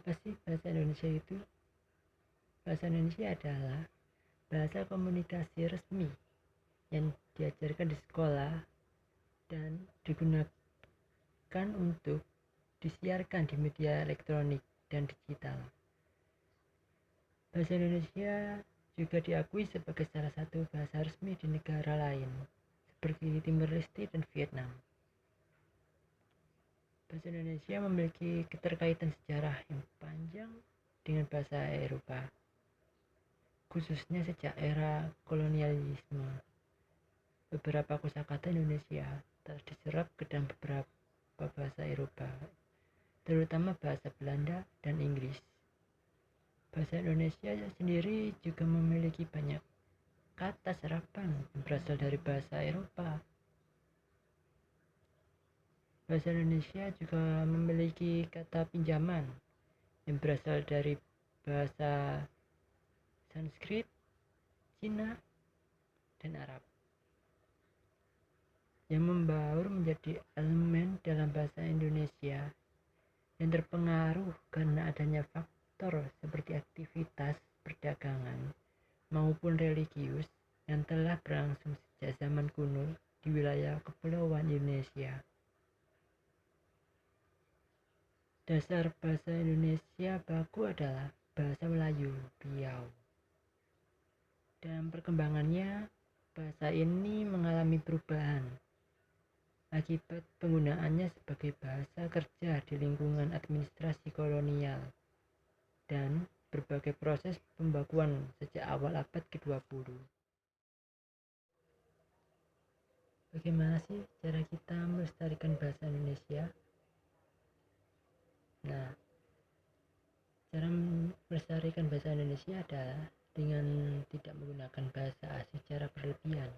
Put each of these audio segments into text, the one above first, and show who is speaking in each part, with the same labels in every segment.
Speaker 1: Apa sih bahasa Indonesia itu? Bahasa Indonesia adalah bahasa komunikasi resmi yang diajarkan di sekolah dan digunakan untuk disiarkan di media elektronik dan digital. Bahasa Indonesia juga diakui sebagai salah satu bahasa resmi di negara lain, seperti Timor Leste dan Vietnam. Bahasa Indonesia memiliki keterkaitan sejarah yang panjang dengan bahasa Eropa, khususnya sejak era kolonialisme. Beberapa kosakata Indonesia telah diserap ke dalam beberapa bahasa Eropa, terutama bahasa Belanda dan Inggris. Bahasa Indonesia sendiri juga memiliki banyak kata serapan yang berasal dari bahasa Eropa. Bahasa Indonesia juga memiliki kata pinjaman yang berasal dari bahasa Sanskrit, Cina, dan Arab, yang membaur menjadi elemen dalam bahasa Indonesia yang terpengaruh karena adanya faktor seperti aktivitas perdagangan maupun religius yang telah berlangsung sejak zaman kuno di wilayah kepulauan Indonesia. Dasar bahasa Indonesia baku adalah bahasa Melayu, Biau. Dalam perkembangannya, bahasa ini mengalami perubahan akibat penggunaannya sebagai bahasa kerja di lingkungan administrasi kolonial dan berbagai proses pembakuan sejak awal abad ke-20. Bagaimana sih cara kita melestarikan bahasa Indonesia? Nah, cara melestarikan bahasa Indonesia adalah dengan tidak menggunakan bahasa asing secara berlebihan.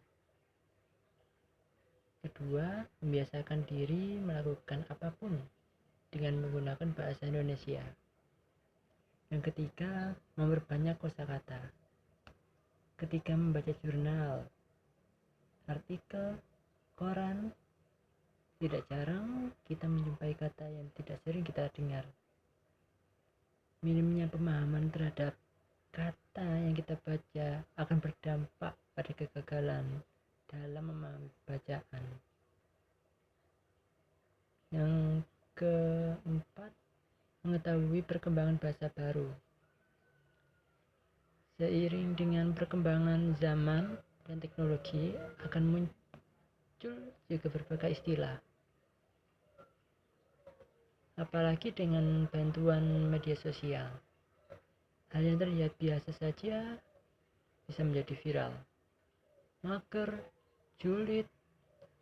Speaker 1: Kedua, membiasakan diri melakukan apapun dengan menggunakan bahasa Indonesia. Yang ketiga, memperbanyak kosakata. Ketika membaca jurnal, artikel, koran, tidak jarang kita menjumpai kata yang tidak sering kita dengar. Minimnya pemahaman terhadap kata yang kita baca akan berdampak pada kegagalan dalam memahami bacaan. Yang keempat, mengetahui perkembangan bahasa baru. Seiring dengan perkembangan zaman dan teknologi akan muncul juga berbagai istilah. Apalagi dengan bantuan media sosial. Hal yang terlihat biasa saja bisa menjadi viral. Mager, julid,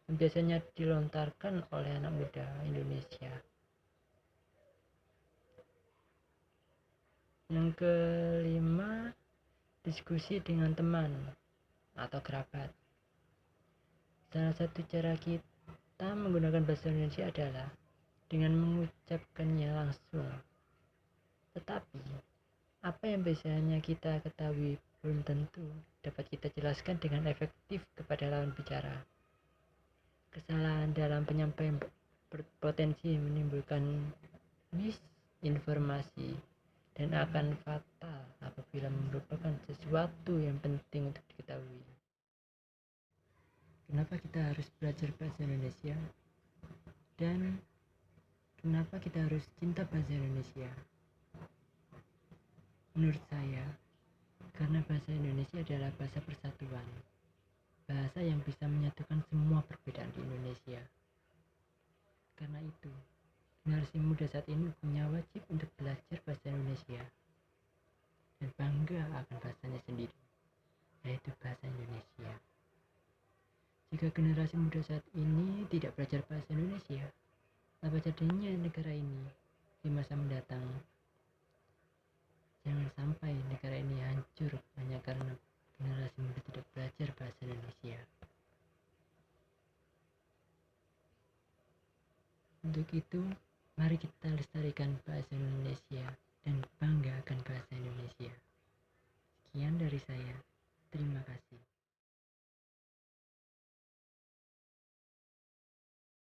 Speaker 1: yang biasanya dilontarkan oleh anak muda Indonesia. Yang kelima, diskusi dengan teman atau kerabat. Salah satu cara kita menggunakan bahasa Indonesia adalah dengan mengucapkannya langsung. Tetapi, apa yang biasanya kita ketahui belum tentu dapat kita jelaskan dengan efektif kepada lawan bicara. Kesalahan dalam penyampaian berpotensi menimbulkan misinformasi dan akan fatal apabila merupakan sesuatu yang penting untuk diketahui. Kenapa kita harus belajar bahasa Indonesia? Dan kenapa kita harus cinta bahasa Indonesia? Menurut saya, karena bahasa Indonesia adalah bahasa persatuan, bahasa yang bisa menyatukan semua perbedaan di Indonesia. Karena itu, generasi muda saat ini punya wajib untuk belajar bahasa Indonesia dan bangga akan bahasanya sendiri, yaitu bahasa Indonesia. Jika generasi muda saat ini tidak belajar bahasa Indonesia, apa jadinya negara ini di masa mendatang? Jangan sampai negara ini hancur hanya karena generasi muda tidak belajar bahasa Indonesia. Untuk itu, mari kita lestarikan bahasa Indonesia dan banggakan bahasa Indonesia. Sekian dari saya. Terima kasih.